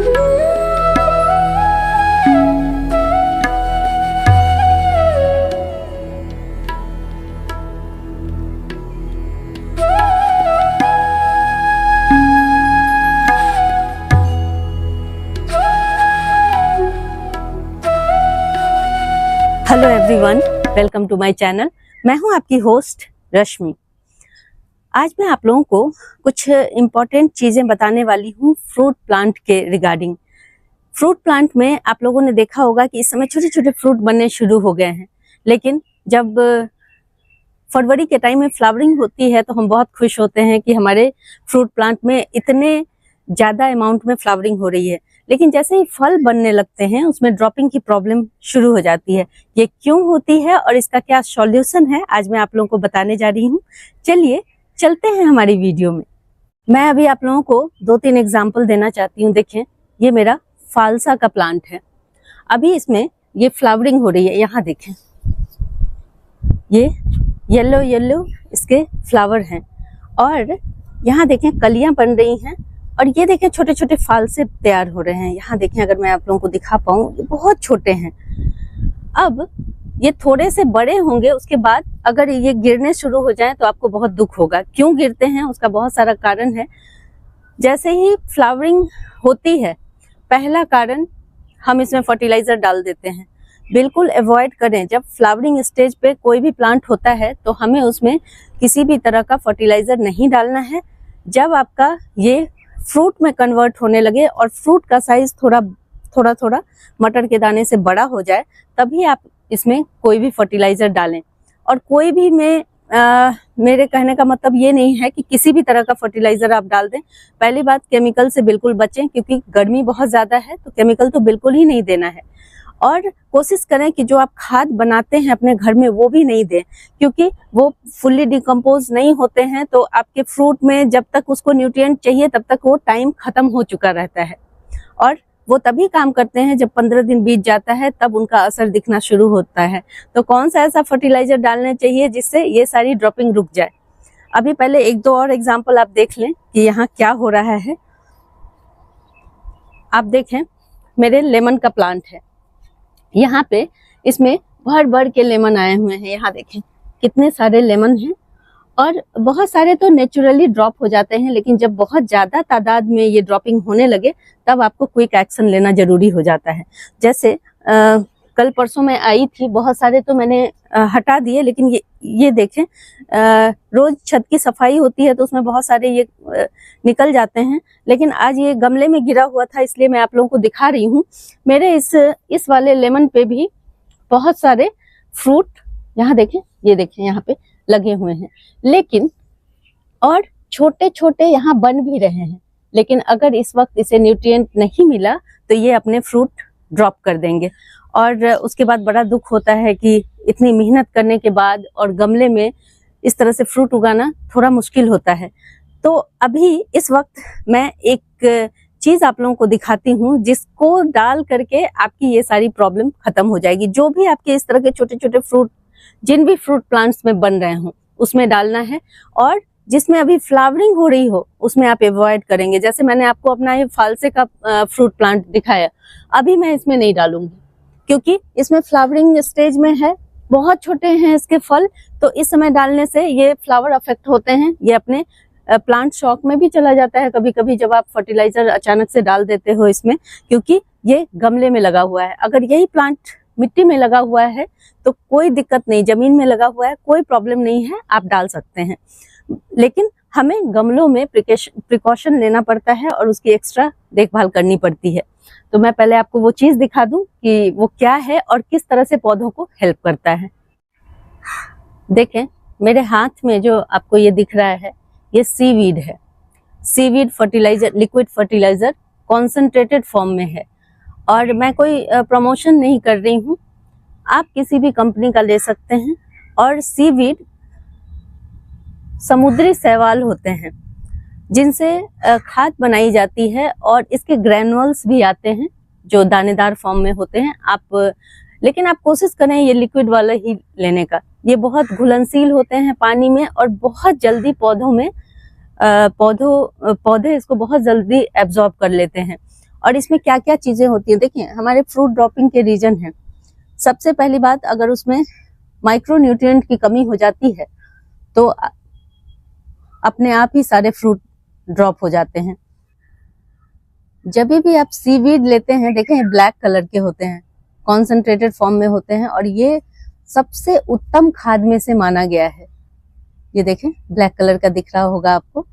Hello everyone, welcome to my channel. मैं हूं आपकी होस्ट रश्मि। आज मैं आप लोगों को कुछ इम्पोर्टेंट चीज़ें बताने वाली हूं फ्रूट प्लांट के रिगार्डिंग। फ्रूट प्लांट में आप लोगों ने देखा होगा कि इस समय छोटे छोटे फ्रूट बनने शुरू हो गए हैं, लेकिन जब फरवरी के टाइम में फ्लावरिंग होती है तो हम बहुत खुश होते हैं कि हमारे फ्रूट प्लांट में इतने ज़्यादा अमाउंट में फ्लावरिंग हो रही है। लेकिन जैसे ही फल बनने लगते हैं उसमें ड्रॉपिंग की प्रॉब्लम शुरू हो जाती है। ये क्यों होती है और इसका क्या सॉल्यूशन है, आज मैं आप लोगों को बताने जा रही हूँ। चलिए चलते हैं हमारी वीडियो में। मैं अभी आप लोगों को 2-3 एग्जाम्पल देना चाहती हूँ। देखें, ये मेरा फालसा का प्लांट है। अभी इसमें ये फ्लावरिंग हो रही है। यहाँ देखें, ये येलो येलो इसके फ्लावर हैं और यहाँ देखें कलियां बन रही हैं और ये देखें छोटे छोटे फाल से तैयार हो रहे हैं। यहाँ देखें, अगर मैं आप लोगों को दिखा पाऊँ, ये बहुत छोटे हैं। अब ये थोड़े से बड़े होंगे, उसके बाद अगर ये गिरने शुरू हो जाएं तो आपको बहुत दुख होगा। क्यों गिरते हैं उसका बहुत सारा कारण है। जैसे ही फ्लावरिंग होती है, पहला कारण हम इसमें फर्टिलाइजर डाल देते हैं। बिल्कुल अवॉइड करें। जब फ्लावरिंग स्टेज पे कोई भी प्लांट होता है तो हमें उसमें किसी भी तरह का फर्टिलाइजर नहीं डालना है। जब आपका ये फ्रूट में कन्वर्ट होने लगे और फ्रूट का साइज थोड़ा मटर के दाने से बड़ा हो जाए, तभी आप इसमें कोई भी फर्टिलाइजर डालें। और कोई भी मेरे कहने का मतलब ये नहीं है कि किसी भी तरह का फर्टिलाइजर आप डाल दें। पहली बात, केमिकल से बिल्कुल बचें, क्योंकि गर्मी बहुत ज़्यादा है तो केमिकल तो बिल्कुल ही नहीं देना है। और कोशिश करें कि जो आप खाद बनाते हैं अपने घर में वो भी नहीं दें, क्योंकि वो फुल्ली डिकम्पोज नहीं होते हैं। तो आपके फ्रूट में जब तक उसको न्यूट्रिएंट चाहिए तब तक वो टाइम खत्म हो चुका रहता है और वो तभी काम करते हैं जब 15 दिन बीत जाता है, तब उनका असर दिखना शुरू होता है। तो कौन सा ऐसा फर्टिलाइजर डालना चाहिए जिससे ये सारी ड्रॉपिंग रुक जाए। अभी पहले 1-2 और एग्जाम्पल आप देख लें कि यहाँ क्या हो रहा है। आप देखें, मेरे लेमन का प्लांट है। यहाँ पे इसमें भर के लेमन आए हुए हैं। यहाँ देखें कितने सारे लेमन हैं और बहुत सारे तो नेचुरली ड्रॉप हो जाते हैं, लेकिन जब बहुत ज़्यादा तादाद में ये ड्रॉपिंग होने लगे तब आपको क्विक एक्शन लेना जरूरी हो जाता है। जैसे कल परसों में आई थी, बहुत सारे तो मैंने हटा दिए, लेकिन ये देखें, रोज छत की सफाई होती है तो उसमें बहुत सारे ये निकल जाते हैं। लेकिन आज ये गमले में गिरा हुआ था, इसलिए मैं आप लोगों को दिखा रही हूँ। मेरे इस वाले लेमन पे भी बहुत सारे फ्रूट, यहाँ देखें, ये देखें यहाँ पे लगे हुए हैं, लेकिन और छोटे छोटे यहाँ बन भी रहे हैं। लेकिन अगर इस वक्त इसे न्यूट्रिएंट नहीं मिला तो ये अपने फ्रूट ड्रॉप कर देंगे और उसके बाद बड़ा दुख होता है कि इतनी मेहनत करने के बाद और गमले में इस तरह से फ्रूट उगाना थोड़ा मुश्किल होता है। तो अभी इस वक्त मैं एक चीज़ आप लोगों को दिखाती हूँ जिसको डाल करके आपकी ये सारी प्रॉब्लम खत्म हो जाएगी। जो भी आपके इस तरह के छोटे छोटे फ्रूट, जिन भी फ्रूट प्लांट्स में बन रहे हों, उसमें डालना है। और जिसमें अभी फ्लावरिंग हो रही हो उसमें आप अवॉइड करेंगे। जैसे मैंने आपको अपना ये फालसे का फ्रूट प्लांट दिखाया, अभी मैं इसमें नहीं डालूंगी क्योंकि इसमें फ्लावरिंग स्टेज में है, बहुत छोटे हैं इसके फल। तो इस समय डालने से ये फ्लावर अफेक्ट होते हैं, ये अपने प्लांट शॉक में भी चला जाता है कभी कभी जब आप फर्टिलाइजर अचानक से डाल देते हो इसमें, क्योंकि ये गमले में लगा हुआ है। अगर यही प्लांट मिट्टी में लगा हुआ है तो कोई दिक्कत नहीं, जमीन में लगा हुआ है कोई प्रॉब्लम नहीं है, आप डाल सकते हैं। लेकिन हमें गमलों में प्रिकॉशन लेना पड़ता है और उसकी एक्स्ट्रा देखभाल करनी पड़ती है। तो मैं पहले आपको वो चीज़ दिखा दूं कि वो क्या है और किस तरह से पौधों को हेल्प करता है। देखें, मेरे हाथ में जो आपको ये दिख रहा है, ये सीवीड है। Seaweed fertiliser, liquid fertiliser concentrated form में है और मैं कोई प्रमोशन नहीं कर रही हूँ, आप किसी भी कंपनी का ले सकते हैं। और सीवीड समुद्री शैवाल होते हैं जिनसे खाद बनाई जाती है और इसके ग्रैनुअल्स भी आते हैं जो दानेदार फॉर्म में होते हैं। लेकिन आप कोशिश करें ये लिक्विड वाला ही लेने का। ये बहुत घुलनशील होते हैं पानी में और बहुत जल्दी पौधे इसको बहुत जल्दी एब्जॉर्ब कर लेते हैं। और इसमें क्या क्या चीजें होती हैं। देखिए, हमारे फ्रूट ड्रॉपिंग के रीजन है। सबसे पहली बात, अगर उसमें माइक्रो न्यूट्रिएंट की कमी हो जाती है तो अपने आप ही सारे फ्रूट ड्रॉप हो जाते हैं। जब भी आप सीवीड लेते हैं, देखें ब्लैक कलर के होते हैं, कॉन्सेंट्रेटेड फॉर्म में होते हैं, और ये सबसे उत्तम खाद में से माना गया है। ये देखें ब्लैक कलर का दिख रहा होगा आपको।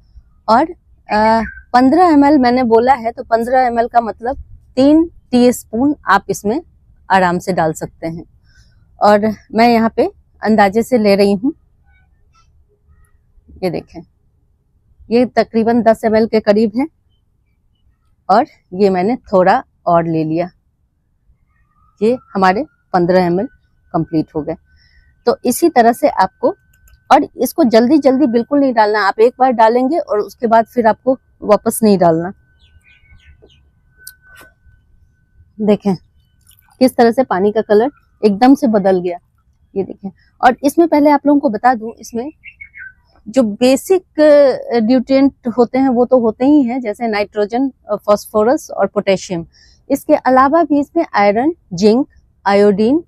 और 15 ml मैंने बोला है, तो 15 ml का मतलब 3 टीस्पून आप इसमें आराम से डाल सकते हैं। और मैं यहाँ पे अंदाजे से ले रही हूँ। ये देखें, ये तकरीबन 10 ml के करीब है, और ये मैंने थोड़ा और ले लिया। ये हमारे 15 ml कंप्लीट हो गए। तो इसी तरह से आपको, और इसको जल्दी जल्दी बिल्कुल नहीं डालना। आप एक बार डालेंगे और उसके बाद फिर आपको वापस नहीं डालना। देखें किस तरह से पानी का कलर एकदम से बदल गया। ये देखें। और इसमें पहले आप लोगों को बता दूं, इसमें जो बेसिक न्यूट्रिएंट होते हैं वो तो होते ही हैं, जैसे नाइट्रोजन, फास्फोरस और पोटेशियम। इसके अलावा भी इसमें आयरन, जिंक, आयोडीन,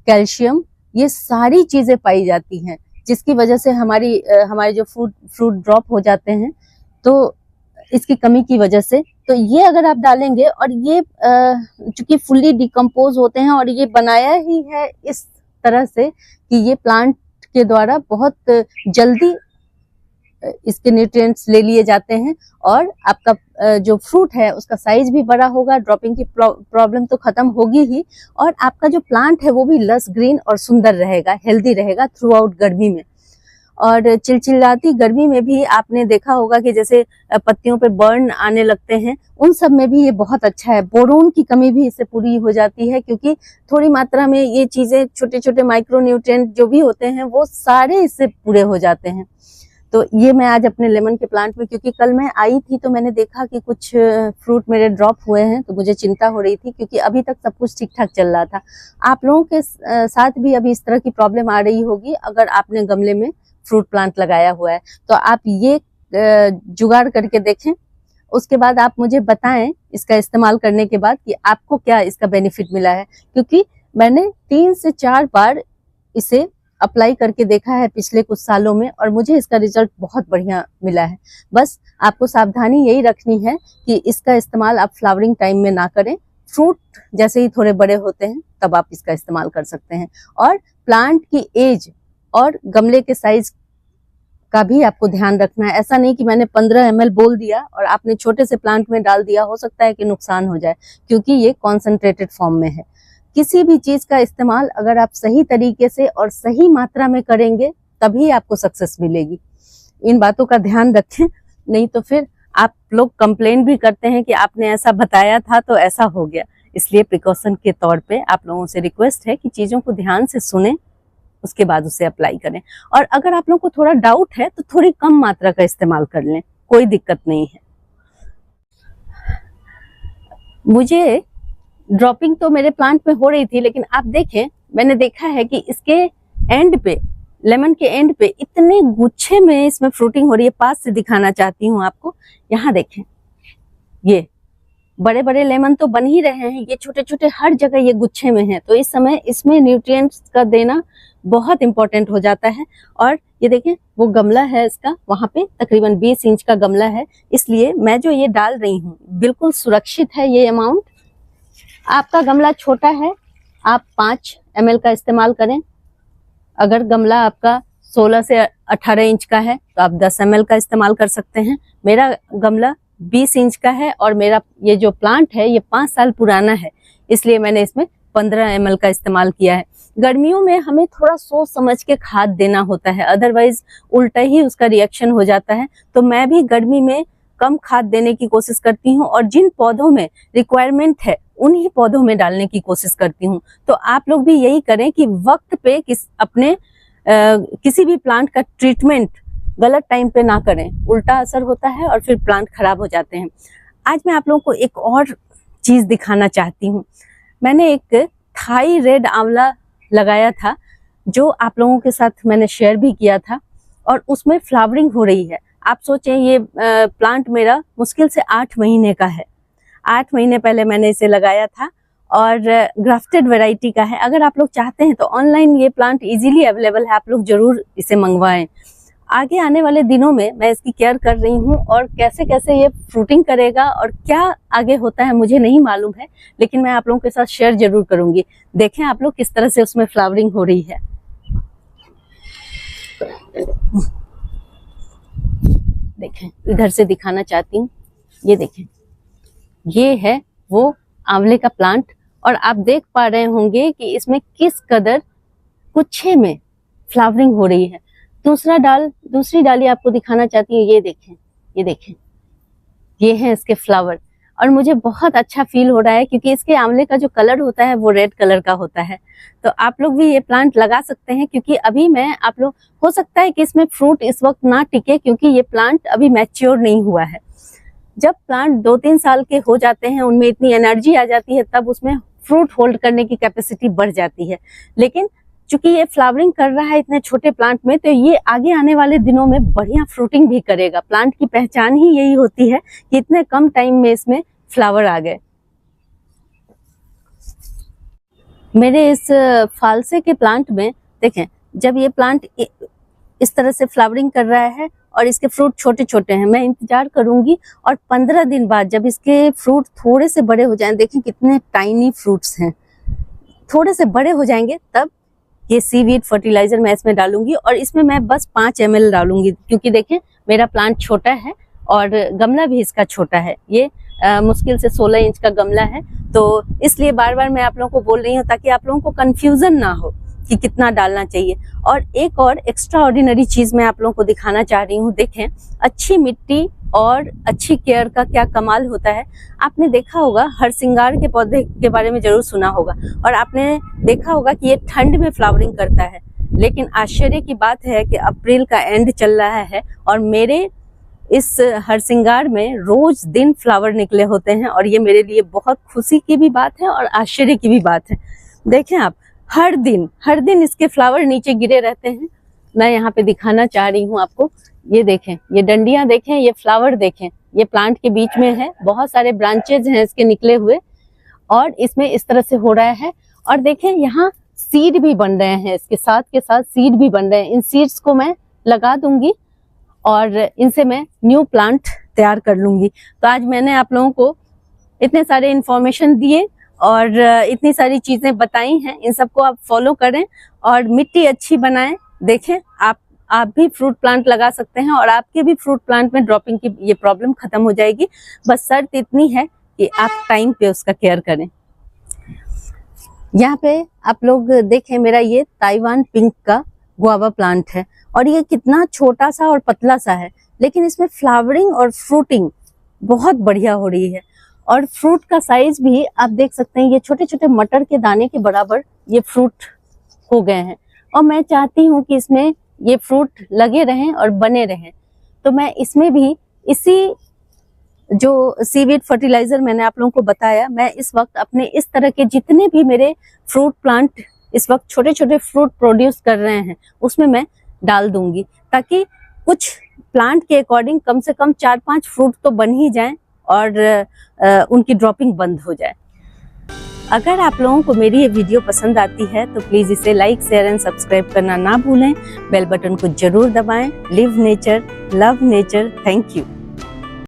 कैल्शियम, ये सारी चीजें पाई जाती हैं, जिसकी वजह से हमारे जो फ्रूट ड्रॉप हो जाते हैं, तो इसकी कमी की वजह से। तो ये अगर आप डालेंगे, और ये चूंकि फुल्ली डिकम्पोज होते हैं, और ये बनाया ही है इस तरह से कि ये प्लांट के द्वारा बहुत जल्दी इसके न्यूट्रिएंट्स ले लिए जाते हैं, और आपका जो फ्रूट है उसका साइज भी बड़ा होगा, ड्रॉपिंग की प्रॉब्लम तो खत्म होगी ही, और आपका जो प्लांट है वो भी लस ग्रीन और सुंदर रहेगा, हेल्दी रहेगा थ्रू आउट गर्मी में। और चिलचिलाती गर्मी में भी आपने देखा होगा कि जैसे पत्तियों पे बर्न आने लगते हैं, उन सब में भी ये बहुत अच्छा है। बोरोन की कमी भी इससे पूरी हो जाती है, क्योंकि थोड़ी मात्रा में ये चीजें, छोटे छोटे माइक्रो न्यूट्रिएंट जो भी होते हैं, वो सारे इससे पूरे हो जाते हैं। तो ये मैं आज अपने लेमन के प्लांट में, क्योंकि कल मैं आई थी तो मैंने देखा कि कुछ फ्रूट मेरे ड्रॉप हुए हैं, तो मुझे चिंता हो रही थी, क्योंकि अभी तक सब कुछ ठीक ठाक चल रहा था। आप लोगों के साथ भी अभी इस तरह की प्रॉब्लम आ रही होगी। अगर आपने गमले में फ्रूट प्लांट लगाया हुआ है तो आप ये जुगाड़ करके देखें। उसके बाद आप मुझे बताएं इसका इस्तेमाल करने के बाद कि आपको क्या इसका बेनिफिट मिला है, क्योंकि मैंने 3 से 4 बार इसे अप्लाई करके देखा है पिछले कुछ सालों में, और मुझे इसका रिजल्ट बहुत बढ़िया मिला है। बस आपको सावधानी यही रखनी है कि इसका इस्तेमाल आप फ्लावरिंग टाइम में ना करें। फ्रूट जैसे ही थोड़े बड़े होते हैं तब आप इसका इस्तेमाल कर सकते हैं। और प्लांट की एज और गमले के साइज का भी आपको ध्यान रखना है। ऐसा नहीं कि मैंने 15 ml बोल दिया और आपने छोटे से प्लांट में डाल दिया, हो सकता है कि नुकसान हो जाए, क्योंकि ये कॉन्सेंट्रेटेड फॉर्म में है। किसी भी चीज का इस्तेमाल अगर आप सही तरीके से और सही मात्रा में करेंगे तभी आपको सक्सेस मिलेगी। इन बातों का ध्यान रखें, नहीं तो फिर आप लोग कंप्लेन भी करते हैं कि आपने ऐसा बताया था तो ऐसा हो गया। इसलिए प्रिकॉशन के तौर पे आप लोगों से रिक्वेस्ट है कि चीजों को ध्यान से सुने, उसके बाद उसे अप्लाई करें। और अगर आप लोगों को थोड़ा डाउट है तो थोड़ी कम मात्रा का इस्तेमाल कर लें, कोई दिक्कत नहीं है। मुझे ड्रॉपिंग तो मेरे प्लांट में हो रही थी, लेकिन आप देखें, मैंने देखा है कि इसके एंड पे, लेमन के एंड पे इतने गुच्छे में इसमें फ्रूटिंग हो रही है। पास से दिखाना चाहती हूँ आपको। यहाँ देखें, ये बड़े बड़े लेमन तो बन ही रहे हैं, ये छोटे छोटे हर जगह ये गुच्छे में हैं। तो इस समय इसमें न्यूट्रिएंट्स का देना बहुत इंपॉर्टेंट हो जाता है। और ये देखें, वो गमला है इसका, वहां पे तकरीबन 20 इंच का गमला है, इसलिए मैं जो ये डाल रही हूँ बिल्कुल सुरक्षित है ये अमाउंट। आपका गमला छोटा है, आप 5 ml का इस्तेमाल करें। अगर गमला आपका 16 से 18 इंच का है तो आप 10 ml का इस्तेमाल कर सकते हैं। मेरा गमला 20 इंच का है, और मेरा ये जो प्लांट है ये 5 साल पुराना है, इसलिए मैंने इसमें 15 ml का इस्तेमाल किया है। गर्मियों में हमें थोड़ा सोच समझ के खाद देना होता है, अदरवाइज उल्टा ही उसका रिएक्शन हो जाता है। तो मैं भी गर्मी में कम खाद देने की कोशिश करती हूँ, और जिन पौधों में रिक्वायरमेंट है उन्हीं पौधों में डालने की कोशिश करती हूँ। तो आप लोग भी यही करें कि वक्त पे किसी भी प्लांट का ट्रीटमेंट गलत टाइम पे ना करें, उल्टा असर होता है और फिर प्लांट खराब हो जाते हैं। आज मैं आप लोगों को एक और चीज दिखाना चाहती हूँ। मैंने एक थाई रेड आंवला लगाया था, जो आप लोगों के साथ मैंने शेयर भी किया था, और उसमें फ्लावरिंग हो रही है। आप सोचें, ये प्लांट मेरा मुश्किल से 8 महीने का है। 8 महीने पहले मैंने इसे लगाया था और ग्राफ्टेड वैरायटी का है। अगर आप लोग चाहते हैं तो ऑनलाइन ये प्लांट इजीली अवेलेबल है, आप लोग जरूर इसे मंगवाएं। आगे आने वाले दिनों में मैं इसकी केयर कर रही हूँ और कैसे कैसे ये फ्रूटिंग करेगा और क्या आगे होता है मुझे नहीं मालूम है, लेकिन मैं आप लोगों के साथ शेयर जरूर करूंगी। देखें आप लोग किस तरह से उसमें फ्लावरिंग हो रही है। देखें, इधर से दिखाना चाहती हूँ, ये देखें, ये है वो आंवले का प्लांट और आप देख पा रहे होंगे कि इसमें किस कदर गुच्छे में फ्लावरिंग हो रही है। दूसरी डाली आपको दिखाना चाहती हूँ, ये देखें, ये देखें, ये है इसके फ्लावर और मुझे बहुत अच्छा फील हो रहा है क्योंकि इसके आंवले का जो कलर होता है वो रेड कलर का होता है। तो आप लोग भी ये प्लांट लगा सकते हैं क्योंकि अभी आप लोग, हो सकता है कि इसमें फ्रूट इस वक्त ना टिके क्योंकि ये प्लांट अभी मैच्योर नहीं हुआ है। जब प्लांट 2-3 साल के हो जाते हैं, उनमें इतनी एनर्जी आ जाती है, तब उसमें फ्रूट होल्ड करने की कैपेसिटी बढ़ जाती है। लेकिन चूंकि ये फ्लावरिंग कर रहा है इतने छोटे प्लांट में, तो ये आगे आने वाले दिनों में बढ़िया फ्रूटिंग भी करेगा। प्लांट की पहचान ही यही होती है कि इतने कम टाइम में इसमें फ्लावर आ गए। मेरे इस फालसे के प्लांट में देखें, जब ये प्लांट इस तरह से फ्लावरिंग कर रहा है और इसके फ्रूट छोटे छोटे हैं, मैं इंतजार करूंगी और 15 दिन बाद जब इसके फ्रूट थोड़े से बड़े हो जाएं, देखें कितने टाइनी फ्रूट्स हैं, थोड़े से बड़े हो जाएंगे, तब ये सीवीड फर्टिलाइजर मैं इसमें डालूंगी और इसमें मैं बस 5 ml डालूंगी क्योंकि देखें मेरा प्लांट छोटा है और गमला भी इसका छोटा है। ये मुश्किल से 16 इंच का गमला है, तो इसलिए बार बार मैं आप लोगों को बोल रही हूँ ताकि आप लोगों को कंफ्यूजन ना हो कि कितना डालना चाहिए। और एक और एक्स्ट्रा ऑर्डिनरी चीज मैं आप लोगों को दिखाना चाह रही हूँ। देखें, अच्छी मिट्टी और अच्छी केयर का क्या कमाल होता है। आपने देखा होगा, हरसिंगार के पौधे के बारे में जरूर सुना होगा और आपने देखा होगा कि ये ठंड में फ्लावरिंग करता है। लेकिन आश्चर्य की बात है कि अप्रैल का एंड चल रहा है और मेरे इस हरसिंगार में रोज दिन फ्लावर निकले होते हैं और ये मेरे लिए बहुत खुशी की भी बात है और आश्चर्य की भी बात है। देखें आप, हर दिन इसके फ्लावर नीचे गिरे रहते हैं। मैं यहाँ पे दिखाना चाह रही हूँ आपको, ये देखें, ये डंडियां देखें, ये फ्लावर देखें, ये प्लांट के बीच में है, बहुत सारे ब्रांचेज हैं इसके निकले हुए और इसमें इस तरह से हो रहा है। और देखें यहाँ सीड भी बन रहे हैं, इसके साथ के साथ सीड भी बन रहे हैं। इन सीड्स को मैं लगा दूंगी और इनसे मैं न्यू प्लांट तैयार कर लूंगी। तो आज मैंने आप लोगों को इतने सारे इंफॉर्मेशन दिए और इतनी सारी चीजें बताई हैं, इन सबको आप फॉलो करें और मिट्टी अच्छी बनाएं। देखें, आप भी फ्रूट प्लांट लगा सकते हैं और आपके भी फ्रूट प्लांट में ड्रॉपिंग की ये प्रॉब्लम खत्म हो जाएगी। बस शर्त इतनी है कि आप टाइम पे उसका केयर करें। यहाँ पे आप लोग देखें, मेरा ये ताइवान पिंक का गुआवा प्लांट है और ये कितना छोटा सा और पतला सा है, लेकिन इसमें फ्लावरिंग और फ्रूटिंग बहुत बढ़िया हो रही है। और फ्रूट का साइज भी आप देख सकते हैं, ये छोटे छोटे मटर के दाने के बराबर ये फ्रूट हो गए हैं और मैं चाहती हूँ कि इसमें ये फ्रूट लगे रहें और बने रहें। तो मैं इसमें भी इसी जो सीवीड फर्टिलाइजर मैंने आप लोगों को बताया, मैं इस वक्त अपने इस तरह के जितने भी मेरे फ्रूट प्लांट इस वक्त छोटे छोटे फ्रूट प्रोड्यूस कर रहे हैं उसमें मैं डाल दूंगी, ताकि कुछ प्लांट के अकॉर्डिंग कम से कम 4-5 फ्रूट तो बन ही जाएं और उनकी ड्रॉपिंग बंद हो जाए। अगर आप लोगों को मेरी ये वीडियो पसंद आती है तो प्लीज इसे लाइक, शेयर एंड सब्सक्राइब करना ना भूलें। बेल बटन को जरूर दबाएं। Live nature, love nature. Thank you.